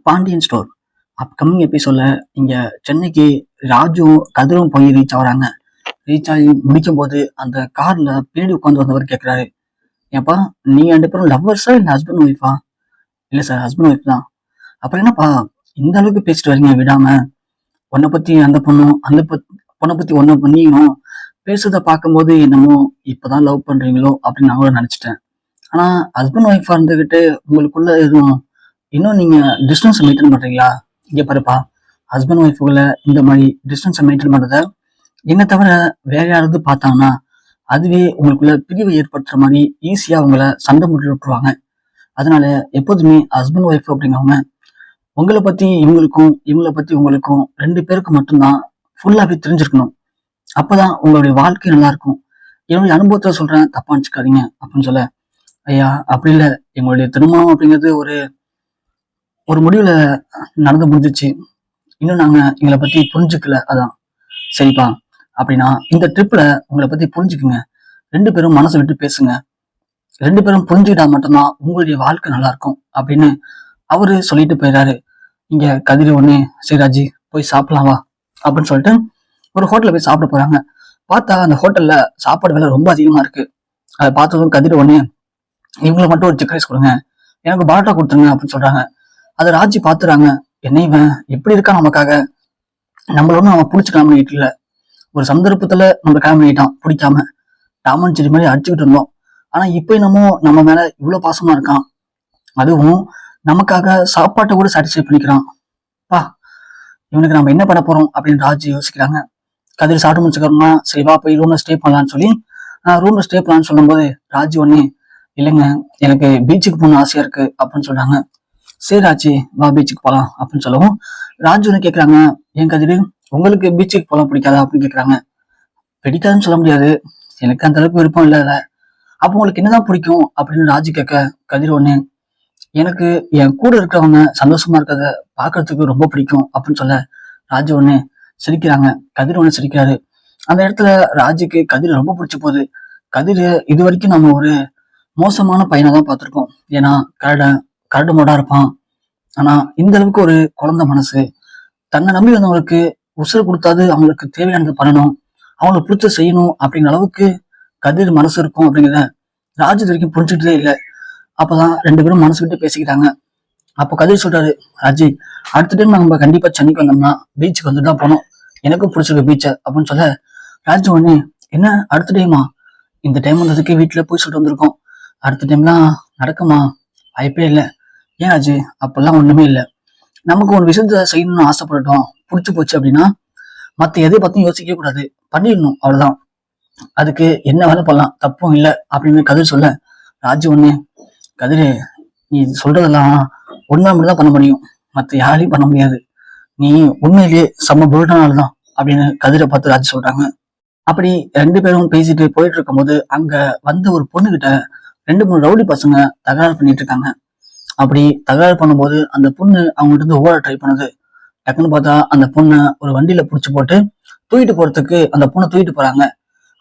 Pandian store upcoming எபிசோட்ல இங்க சென்னைக்கு ராஜுவும் கதிரும் போய் ரீச் ஆகுறாங்க. ரீச் ஆகி முடிக்கும் போது அந்த கார்ல பின்னாடி உட்காந்து வந்தவர் கேட்கிறாரு, ஏப்பா நீங்க 2 பேரும் லவ்வர்ஸா இல்ல ஹஸ்பண்ட் ஒய்ஃபா? இல்ல சார், ஹஸ்பண்ட் ஒய்ஃப் தான். அப்புறம் என்னப்பா இந்த அளவுக்கு பேசிட்டு வரீங்க விடாம? உன்னை பத்தி அந்த பொண்ணும் பொண்ணை பத்தி ஒன்ன பண்ணியும் பேசுறத பார்க்கும்போது என்னமோ இப்பதான் லவ் பண்றீங்களோ அப்படின்னு நான் கூட நினைச்சிட்டேன். ஆனா ஹஸ்பண்ட் ஒய்ஃபா இருந்துகிட்டு உங்களுக்குள்ள எதுவும் இன்னும் நீங்க டிஸ்டன்ஸ் மெயின்டைன் பண்றீங்களா? இங்க பாருப்பா, ஹஸ்பண்ட் ஒய்ஃபுக்குள்ள இந்த மாதிரி டிஸ்டன்ஸை மெயின்டைன் பண்றத என்ன தவிர வேற யாராவது பார்த்தாங்கன்னா அதுவே உங்களுக்குள்ள பிரிவை ஏற்படுத்துற மாதிரி ஈஸியா உங்களை சண்டை முட்டி விட்டுருவாங்க. அதனால எப்போதுமே ஹஸ்பண்ட் ஒய்ஃப் அப்படிங்கிறவங்க உங்களை பத்தி இவங்களுக்கும் இவங்களை பத்தி உங்களுக்கும் 2 பேருக்கு மட்டும்தான் ஃபுல்லாவே தெரிஞ்சிருக்கணும். அப்பதான் உங்களுடைய வாழ்க்கை நல்லா இருக்கும். என்னுடைய அனுபவத்தை சொல்றேன், தப்பா நினைச்சுக்காதீங்க அப்படின்னு சொல்ல, ஐயா அப்படி இல்லை, எங்களுடைய திருமணம் அப்படிங்கிறது ஒரு ஒரு முடிவுல நடந்து முடிஞ்சிச்சு. இன்னும் நாங்க எங்களை பத்தி புரிஞ்சுக்கல. அதான். சரிப்பா, அப்படின்னா இந்த ட்ரிப்ல உங்களை பத்தி புரிஞ்சுக்குங்க. 2 பேரும் மனசை விட்டு பேசுங்க. 2 பேரும் புரிஞ்சுக்கிட்டா மட்டும்தான் உங்களுடைய வாழ்க்கை நல்லா இருக்கும் அப்படின்னு அவரு சொல்லிட்டு போயிடாரு. இங்க கதிர் ஒண்ணு, சரி ராஜி போய் சாப்பிடலாம் வா அப்படின்னு சொல்லிட்டு ஒரு ஹோட்டல்ல போய் சாப்பிட போறாங்க. பார்த்தா அந்த ஹோட்டல்ல சாப்பாடு விலை ரொம்ப அதிகமா இருக்கு. அதை பார்த்ததும் கதிர் ஒண்ணு, இவங்களை மட்டும் ஒரு சிக்கன் ரைஸ் கொடுங்க, எனக்கு பரோட்டா கொடுத்துருங்க அப்படின்னு சொல்றாங்க. அதை ராஜி பாத்துறாங்க. என்ன இவன் எப்படி இருக்கான் நமக்காக? நம்மள அவன் பிடிச்சிக்காம இல்ல, ஒரு சந்தர்ப்பத்துல நம்ம கிளம்பி பண்ணிட்டான் பிடிக்காம. டாமன் செடி மாதிரி அடிச்சுக்கிட்டு இருந்தோம். ஆனா இப்ப என்னமோ நம்ம மேல இவ்வளவு பாசமா இருக்கான். அதுவும் நமக்காக சாப்பாட்டை கூட சாட்டிஸ்ஃபை பண்ணிக்கிறான். பா, இவனுக்கு நம்ம என்ன பண்ண போறோம் அப்படின்னு ராஜி யோசிக்கிறாங்க. கதிர் சாப்பிட்டு முடிச்சுக்கிறோம்னா சரி வா போய் ரூம்ல ஸ்டே பண்ணலான்னு சொல்லி ரூம்ல ஸ்டே பண்ணலான்னு சொல்லும் போது ராஜி ஒண்ணு, இல்லைங்க எனக்கு பீச்சுக்கு போகணும்னு ஆசையா இருக்கு அப்படின்னு சொல்றாங்க. சரி ராஜி வா பீச்சுக்கு போகலாம் அப்படின்னு சொல்லவும் ராஜு ஒண்ணு கேட்கறாங்க, ஏன் கதிர் உங்களுக்கு பீச்சுக்கு போகலாம் பிடிக்காதா அப்படின்னு கேட்கறாங்க. பிடிக்காதுன்னு சொல்ல முடியாது, எனக்கு அந்த அளவுக்கு விருப்பம் இல்ல. அப்போ உங்களுக்கு என்னதான் பிடிக்கும் அப்படின்னு ராஜு கேட்க, கதிர் ஒண்ணு, எனக்கு என் கூட இருக்கிறவங்க சந்தோஷமா இருக்கிறத பாக்குறதுக்கு ரொம்ப பிடிக்கும் அப்படின்னு சொல்ல ராஜு ஒண்ணு சிரிக்கிறாங்க. கதிர் ஒண்ணு சிரிக்கிறாரு. அந்த இடத்துல ராஜுக்கு கதிர் ரொம்ப பிடிச்ச போகுது. கதிர் இது வரைக்கும் நம்ம ஒரு மோசமான பையனை தான் பார்த்திருக்கோம். ஏன்னா கரடு மோடா இருப்பான். ஆனா இந்த அளவுக்கு ஒரு குழந்தை மனசு, தன்னை நம்பி வந்தவங்களுக்கு உசுறு கொடுத்தாது அவங்களுக்கு தேவையானது பண்ணணும், அவங்களுக்கு பிடிச்ச செய்யணும் அப்படிங்கிற அளவுக்கு கதிர் மனசு இருக்கும் அப்படிங்கிறத ராஜு இது வரைக்கும் புரிஞ்சுக்கிட்டே இல்லை. அப்பதான் 2 பேரும் மனசு விட்டு பேசிக்கிட்டாங்க. அப்போ கதிர் சொல்றாரு, ராஜி அடுத்த டைம் நம்ம கண்டிப்பா சென்னைக்கு வந்தோம்னா பீச்சுக்கு வந்துட்டு தான் போனோம், எனக்கும் பிடிச்சிருக்கு பீச்சை அப்படின்னு சொல்ல ராஜு ஒண்ணு, என்ன அடுத்த டைமா? இந்த டைம் வந்ததுக்கு வீட்டுல போய் சொல்லிட்டு வந்திருக்கோம், அடுத்த டைம்லாம் நடக்குமா? வாய்ப்பே இல்லை. ஏன் ராஜு? அப்பெல்லாம் ஒண்ணுமே இல்லை. நமக்கு ஒரு விஷயத்த செய்யணும்னு ஆசைப்பட்டுட்டோம், பிடிச்சி போச்சு அப்படின்னா மத்த எதை பத்தியும் யோசிக்கவே கூடாது, பண்ணிடணும், அவ்வளவுதான். அதுக்கு என்ன வேலை பண்ணலாம், தப்பும் இல்லை அப்படின்னு கதிர் சொல்ல ராஜு ஒண்ணு, கதிர் நீ சொல்றதெல்லாம் உண்மை மட்டும் தான் பண்ண முடியும், மத்த யாரையும் பண்ண முடியாது, நீ உண்மையிலேயே செம்ம புருடனால்தான் அப்படின்னு கதிரை பார்த்து ராஜு சொல்றாங்க. அப்படி 2 பேரும் பேசிட்டு போயிட்டு இருக்கும் போது அங்க வந்த ஒரு பொண்ணு கிட்ட 2-3 ரவுடி பசங்க தகராறு பண்ணிட்டு இருக்காங்க. அப்படி தகராறு பண்ணும்போது அந்த பொண்ணு அவங்ககிட்ட இருந்து ஓட ட்ரை பண்ணுது. டக்குன்னு பார்த்தா அந்த பொண்ணை ஒரு வண்டியில புடிச்சு போட்டு தூக்கிட்டு போறதுக்கு அந்த பொண்ணை தூக்கிட்டு போறாங்க.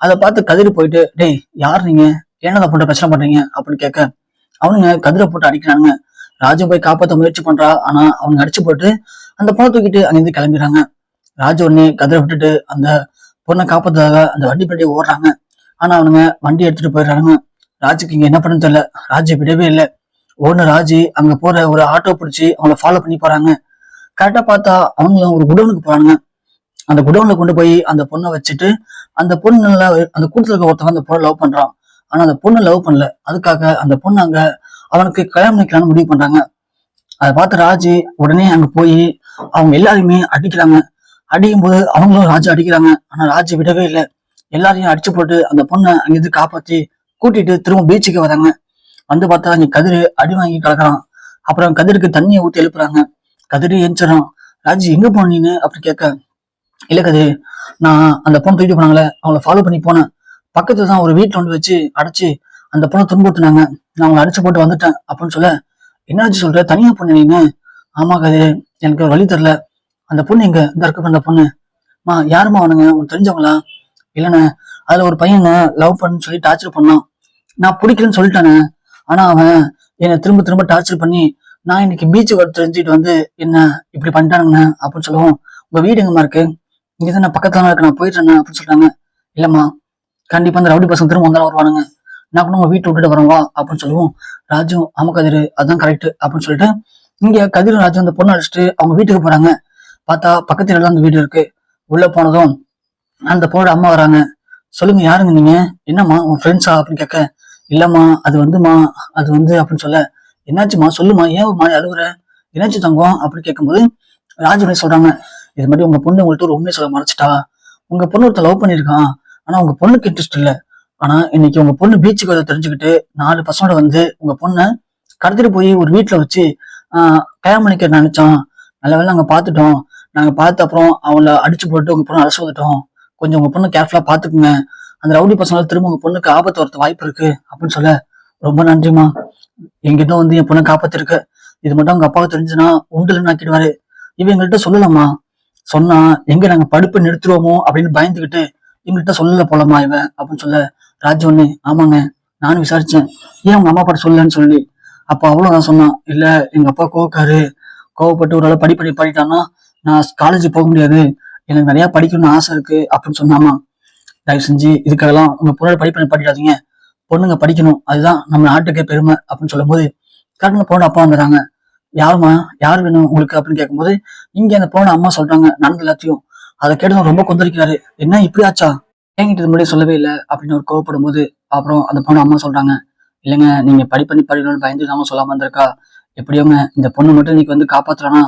அதை பார்த்து கதிர் போயிட்டு, டேய் யார் நீங்க, ஏன்னா அதை போட்டு பிரச்சனை பண்றீங்க அப்படின்னு கேட்க அவனுங்க கதிரை போட்டு அடிக்கிறாங்க. ராஜு போய் காப்பாற்ற முயற்சி பண்றா, ஆனா அவங்க அடிச்சு போட்டு அந்த பொண்ணை தூக்கிட்டு அங்கிருந்து கிளம்பிடுறாங்க. ராஜு உடனே கதிரை விட்டுட்டு அந்த பொண்ணை காப்பாத்துறதாக அந்த வண்டி பின்னாடி ஓடுறாங்க. ஆனா அவனுங்க வண்டி எடுத்துட்டு போயிடுறாங்க. ராஜுக்கு இங்க என்ன பண்ணு தெரியல, ராஜு விடவே இல்லை. ஓனர் ராஜி அங்க போற ஒரு ஆட்டோ பிடிச்சி அவங்கள ஃபாலோ பண்ணி போறாங்க. கரெக்டா பார்த்தா அவங்களும் ஒரு குடோனுக்கு போறாங்க. அந்த குடோன்ல கொண்டு போய் அந்த பொண்ணை வச்சுட்டு அந்த பொண்ணு அந்த கூட்டத்துல இருக்க ஒருத்தவங்க அந்த பொண்ணை லவ் பண்றான். ஆனா அந்த பொண்ணு லவ் பண்ணல, அதுக்காக அந்த பொண்ணு அங்க அவனுக்கு கல்யாணம் பண்ணிக்கலாம்னு முடிவு பண்றாங்க. அதை பார்த்து ராஜி உடனே அங்க போய் அவங்க எல்லாரையுமே அடிக்கிறாங்க. அடிக்கும் போது அவங்களும் ராஜு அடிக்கிறாங்க. ஆனா ராஜு விடவே இல்லை. எல்லாரையும் அடிச்சு போட்டு அந்த பொண்ணை அங்கிருந்து காப்பாத்தி கூட்டிட்டு திரும்ப பீச்சுக்கு வராங்க. வந்து பார்த்தா அங்க கதிர் அடி வாங்கி கிடக்குறான். அப்புறம் கதிருக்கு தண்ணியை ஊத்தி எழுப்புறாங்க. கதிர் எந்திரிச்சான். ராஜி எங்க போனீன்னு அப்படி கேட்க, இல்ல கதிர், நான் அந்த பொண்ணு தூக்கிட்டு போனாங்களே அவங்கள ஃபாலோ பண்ணி போனேன். பக்கத்துல தான் ஒரு வீட்டுல வந்து வச்சு அடைச்சு அந்த பொண்ணை துன்புறுத்தினாங்க, நான் அவங்களை அடிச்சு போட்டு வந்துட்டேன் அப்படின்னு சொல்ல, என்னாச்சு சொல்ற, தனியா பொண்ணு நீங்க? ஆமா கதிர், எனக்கு ஒரு வழி தரல. அந்த பொண்ணு எங்க இந்த இருக்க, அந்த பொண்ணு யாருமா அவனுங்க, உனக்கு தெரிஞ்சவங்களா? இல்லைண்ணே, அதுல ஒரு பையனை லவ் பண்ணு சொல்லி டார்ச்சர் பண்ணான், நான் பிடிக்கலன்னு சொல்லிட்டானே. ஆனா அவன் என்னை திரும்ப திரும்ப டார்ச்சர் பண்ணி நான் இன்னைக்கு பீச்சுக்கு தெரிஞ்சுட்டு வந்து என்ன இப்படி பண்ணிட்டானுங்கண்ணே அப்படின்னு சொல்லவும், உங்க வீடு எங்கம்மா இருக்கு? இங்கதான் நான் பக்கத்துல இருக்கு, நான் போயிடுறேன் அப்படின்னு சொல்றாங்க. இல்லம்மா, கண்டிப்பா அந்த ரவுடி பசங்க திரும்ப வந்தாலும் வருவானுங்க, நான் கூட உங்க வீட்டை விட்டுட்டு வரவா அப்படின்னு சொல்லுவோம். ராஜு, ஆமா கதிரு, அதான் கரெக்ட் அப்படின்னு சொல்லிட்டு இங்க கதிரும் ராஜு அந்த பொண்ணு அடிச்சுட்டு அவங்க வீட்டுக்கு போறாங்க. பார்த்தா பக்கத்துல தான் அந்த வீடு இருக்கு. உள்ள போனதும் அந்த பொண்ணோட அம்மா வராங்க. சொல்லுங்க, யாருங்க நீங்க? என்னம்மா உன் ஃப்ரெண்ட்ஸா அப்படின்னு கேட்க, இல்லம்மா அது வந்துமா, அது வந்து அப்படின்னு சொல்ல, என்னாச்சுமா சொல்லுமா, ஏன் ஒரு மாதிரி அழுகுற, என்னாச்சு தங்கம் அப்படின்னு கேட்கும்போது ராஜு சொல்றாங்க, இது மாதிரி உங்க பொண்ணு உங்கள்ட்ட ஒரு உண்மையை சொல்ல மறைச்சிட்டா. உங்க பொண்ணு ஒருத்த லவ் பண்ணிருக்கான், ஆனா உங்க பொண்ணுக்கு இன்ட்ரெஸ்ட் இல்ல. ஆனா இன்னைக்கு உங்க பொண்ணு பீச்சுக்கு வர தெரிஞ்சுக்கிட்டு 4 பசங்களோட வந்து உங்க பொண்ணை கடத்திட்டு போய் ஒரு வீட்டுல வச்சு கல்யாணம் பண்ணிக்க நினைச்சோம். நல்ல வேலை நாங்க பாத்துட்டோம். நாங்க பார்த்த அப்புறம் அவளை அடிச்சு போட்டு உங்க பொண்ணு அலசி வந்துட்டோம். கொஞ்சம் உங்க பொண்ணு கேர்ஃபுல்லா பாத்துக்குங்க. அந்த ரவுடி பசங்களால திரும்ப உங்க பொண்ணுக்கு ஆபத்து வரது வாய்ப்பு இருக்கு அப்படின்னு சொல்ல, ரொம்ப நன்றிமா, எங்கிட்ட வந்து என் பொண்ணை காப்பாத்திருக்கு. இது மட்டும் உங்க அப்பாவுக்கு தெரிஞ்சுன்னா உண்டுலன்னு ஆக்கிடுவாரு. இவன் எங்கள்கிட்ட சொல்லலாமா, சொன்னா எங்க நாங்க படிப்பு நிறுத்துருவோமோ அப்படின்னு பயந்துகிட்டு எங்கள்கிட்ட சொல்லல போலமா இவன் அப்படின்னு சொல்ல, ராஜு ஒண்ணு, ஆமாங்க நானும் விசாரிச்சேன், ஏன் உங்க அம்மா அப்பா சொல்லலன்னு சொல்லி. அப்ப அவ்வளவு நான் சொன்னான், இல்ல எங்க அப்பா கோவக்காரு, கோவப்பட்டு ஒரு ஆளை படிப்படி பண்ணிட்டான்னா நான் காலேஜ் போக முடியாது, எனக்கு நிறைய படிக்கணும்னு ஆசை இருக்கு அப்படின்னு சொன்னாமா. தயவு செஞ்சு இதுக்காகலாம் உங்க பொண்ணோட படிப்பை படிக்காதீங்க, பொண்ணுங்க படிக்கணும், அதுதான் நம்ம நாட்டுக்கே பெருமை அப்படின்னு சொல்லும் போது கரெக்டாக பொண்ணு அப்பா வந்துடுறாங்க. யாருமா, யார் வேணும் உங்களுக்கு அப்படின்னு கேட்கும்போது இங்க அந்த பொண்ணு அம்மா சொல்றாங்க நடந்த எல்லாத்தையும். அதை கேட்டு ரொம்ப கொந்தளிக்கிறாரு. என்ன இப்படி ஆச்சா, என்கிட்ட இது முன்னாடி சொல்லவே இல்லை அப்படின்னு ஒரு கோவப்படும் போது அப்புறம் அந்த பொண்ணு அம்மா சொல்றாங்க, இல்லைங்க நீங்க படிப்பண்ணி படிக்கணும்னு பயந்து நாம சொல்லாம இருந்திருக்கா. எப்படியோங்க இந்த பொண்ணு மட்டும் இன்னைக்கு வந்து காப்பாத்துறானா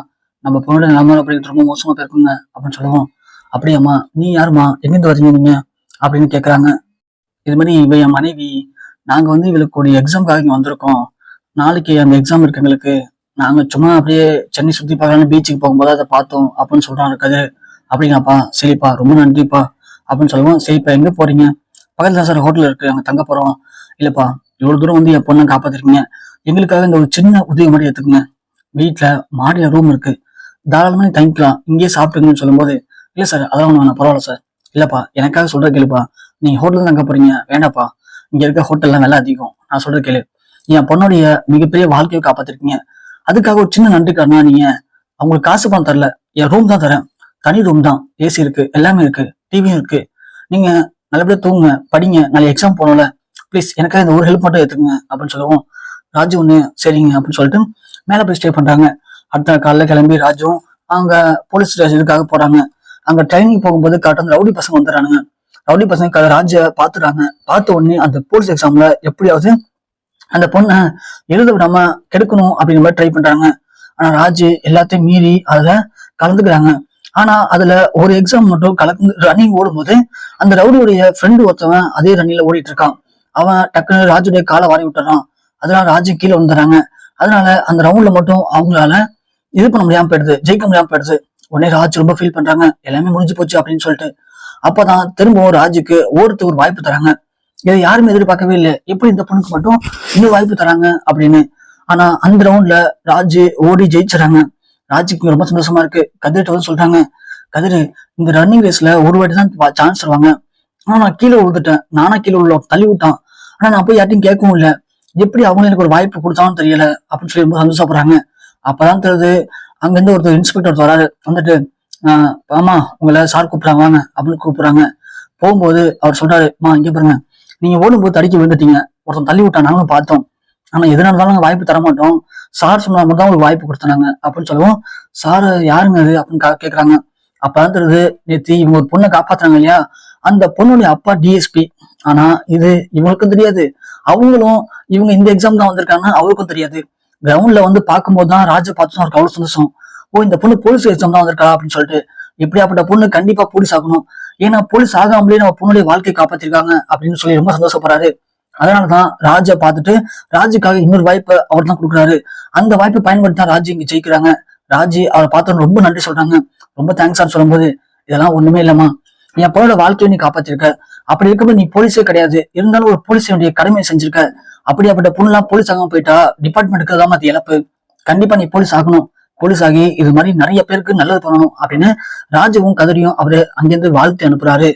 நம்ம பொண்ணோட நிலைமை அப்படின்ட்டு ரொம்ப மோசமா போயிருக்குங்க அப்படின்னு சொல்லுவோம். அப்படியாம்மா, நீ யாருமா, எங்கிருந்து வரீங்க நீங்க அப்படின்னு கேட்கறாங்க. இது மாதிரி இவ என் மனைவி, நாங்க வந்து இவளுக்கு ஒரு எக்ஸாம்காக இங்க வந்திருக்கோம். நாளைக்கு அந்த எக்ஸாம் இருக்கு எங்களுக்கு, நாங்க சும்மா அப்படியே சென்னை சுத்தி பார்க்கலான்னு பீச்சுக்கு போகும்போது அதை பார்த்தோம் அப்படின்னு சொல்றான் இருக்காது. அப்படிங்கப்பா, சரிப்பா ரொம்ப நன்றிப்பா அப்படின்னு சொல்லுவோம். சரிப்பா எங்க போறீங்க? பக்கத்துல சார் ஹோட்டல் இருக்கு, அங்க தங்க போறோம். இல்லப்பா, இவ்வளவு தூரம் வந்து என் பொண்ணை காப்பாத்திருக்கீங்க, எங்களுக்காக இந்த ஒரு சின்ன உதவி மாதிரி எடுத்துக்கங்க. வீட்டுல மாடியில ரூம் இருக்கு, தாராளமா நீ தங்கிக்கலாம், இங்கேயே சாப்பிட்டுங்கன்னு சொல்லும்போது, இல்ல சார் அதெல்லாம் ஒண்ணு வேணாம், பரவாயில்ல சார். இல்லப்பா எனக்காக சொல்ற கேளுப்பா, நீங்க ஹோட்டல் தங்க போறீங்க, வேண்டாப்பா, இங்க இருக்க ஹோட்டல்லாம் விலை அதிகம், நான் சொல்ற கேளு. என் பொண்ணுடைய மிகப்பெரிய வாழ்க்கையை காப்பாத்திருக்கீங்க, அதுக்காக ஒரு சின்ன நன்றி காரணம் நீங்க அவங்களுக்கு காசு பணம் தரல, என் ரூம் தான் தரேன், தனி ரூம் தான், ஏசி இருக்கு, எல்லாமே இருக்கு, டிவியும் இருக்கு, நீங்க நல்லபடியா தூங்குங்க, படிங்க, நாளைக்கு எக்ஸாம் போகணும்ல, ப்ளீஸ் எனக்காக இந்த ஒரு ஹெல்ப் மட்டும் எடுத்துங்க அப்படின்னு சொல்லுவோம். ராஜு ஒண்ணு சரிங்க அப்படின்னு சொல்லிட்டு மேல போய் ஸ்டே பண்றாங்க. அடுத்த காலைல கிளம்பி ராஜுவும் அங்க போலீஸ் ஸ்டேஷனுக்காக போறாங்க. அங்க ட்ரைனிங் போகும்போது கரெக்டாக ரவுடி பசங்க வந்துடுறானுங்க. ரவுடி பசங்க ராஜ பாத்துறாங்க. பார்த்த உடனே அந்த போலீஸ் எக்ஸாம்ல எப்படியாவது அந்த பொண்ணை எழுத விடாம கெடுக்கணும் அப்படிங்கிற மாதிரி ட்ரை பண்றாங்க. ஆனா ராஜு எல்லாத்தையும் மீறி அதுல கலந்துக்கிறாங்க. ஆனா அதுல ஒரு எக்ஸாம் மட்டும் கலந்து ரன்னிங் ஓடும்போது அந்த ரவுடியுடைய ஃப்ரெண்டு ஒருத்தவன் அதே ரன்னிங்ல ஓடிட்டு இருக்கான். அவன் டக்குன்னு ராஜுடைய காலை வாரி விட்டுறான். அதனால ராஜு கீழே வந்துடுறாங்க. அதனால அந்த ரவுண்ட்ல மட்டும் அவங்களால இது பண்ண முடியாம போயிடுது, ஜெயிக்க முடியாம போயிடுது. உடனே ராஜ் ரொம்ப ஃபீல் பண்றாங்க, எல்லாமே முடிஞ்சு போச்சு அப்படின்னு சொல்லிட்டு. அப்பதான் திரும்பவும் ராஜுக்கு ஓடுறதுக்கு ஒரு வாய்ப்பு தராங்க. இதை யாருமே எதிர்பார்க்கவே இல்லை, எப்படி இந்த பொண்ணுக்கு மட்டும் இன்னும் வாய்ப்பு தராங்க அப்படின்னு. ஆனா அந்த ரவுண்ட்ல ராஜு ஓடி ஜெயிச்சுறாங்க. ராஜுக்கு ரொம்ப சந்தோஷமா இருக்கு. கதிர்கிட்ட வந்து சொல்றாங்க, கதிர் இந்த ரன்னிங் ரேஸ்ல ஒரு வாட்டி தான் சான்ஸ் தருவாங்க, ஆனா நான் கீழே விழுந்துட்டேன், நானா கீழே உள்ள தள்ளி விட்டான், ஆனா நான் போய் யார்ட்டையும் கேட்கவும் இல்லை, எப்படி அவங்க எனக்கு ஒரு வாய்ப்பு கொடுத்தாலும் தெரியல அப்படின்னு சொல்லி ரொம்ப சந்தோஷப்படுறாங்க. அப்பதான் தெரியுது, அங்கிருந்து ஒருத்தர் இன்ஸ்பெக்டர் வராரு. வந்துட்டு ஆமா உங்களை சார் கூப்பிடுறாங்க வாங்க அப்படின்னு கூப்பிடுறாங்க. போகும்போது அவர் சொல்றாரு, இங்க பாருங்க, நீங்க ஓடும்போது தடுக்கி விழுந்துட்டீங்க, ஒருத்தன் தள்ளி விட்டா, நாங்களும் பார்த்தோம், ஆனா எதனால இருந்தாலும் வாய்ப்பு தர மாட்டோம், சார் சொன்னா மட்டும் தான் ஒரு வாய்ப்பு கொடுத்தாங்க அப்படின்னு சொல்லுவோம். சார் யாருங்க அது அப்படின்னு கேக்குறாங்க. அப்பதான் தெரியுது, நேத்தி இவங்க ஒரு பொண்ணை காப்பாத்துறாங்க இல்லையா, அந்த பொண்ணுடைய அப்பா டிஎஸ்பி. ஆனா இது இவங்களுக்கும் தெரியாது, அவங்களும் இவங்க இந்த எக்ஸாம் தான் வந்திருக்காங்கன்னா அவருக்கும் தெரியாது. கிரவுண்ட்ல வந்து பார்க்கும்போது தான் ராஜா பார்த்து அவருக்கு அவ்வளவு சந்தோஷம். ஓ இந்த பொண்ணு போலீஸ் எக்ஸாம் தான் வந்திருக்கா அப்படின்னு சொல்லிட்டு. இப்படியாப்பட்ட பொண்ணு கண்டிப்பா போலீஸ் ஆகணும், ஏன்னா போலீஸ் ஆகாமலே நம்ம பொண்ணுடைய வாழ்க்கையை காப்பாத்திருக்காங்க அப்படின்னு சொல்லி ரொம்ப சந்தோஷப்படுறாரு. அதனாலதான் ராஜா பார்த்துட்டு ராஜுக்காக இன்னொரு வாய்ப்பை அவர் தான் கொடுக்குறாரு. அந்த வாய்ப்பை பயன்படுத்தி தான் ராஜு இங்க ஜெயிக்கிறாங்க. ராஜி அவரை பார்த்தோன்னு ரொம்ப நன்றி சொல்றாங்க. ரொம்ப தேங்க்ஸ் சொல்லும் போது, இதெல்லாம் ஒண்ணுமே இல்லம்மா, என் பொண்ணோட வாழ்க்கையை நீ காப்பாத்திருக்க, அப்படி இருக்கும்போது நீ போலீஸே கிடையாது, இருந்தாலும் ஒரு போலீஸுடைய கடமையை செஞ்சிருக்க, அப்படியாப்பட்ட பொண்ணுலாம் போலீஸ் ஆகாம போயிட்டா டிபார்ட்மெண்ட்டுக்கு தான் அது இழப்பு, கண்டிப்பா நீ போலீஸ் ஆகணும், போலீஸ் ஆகி இது மாதிரி நிறைய பேருக்கு நல்லது பண்ணணும் அப்படின்னு ராஜுவும் கதிரியும் அவரு அங்கிருந்து வாழ்த்து அனுப்புறாரு.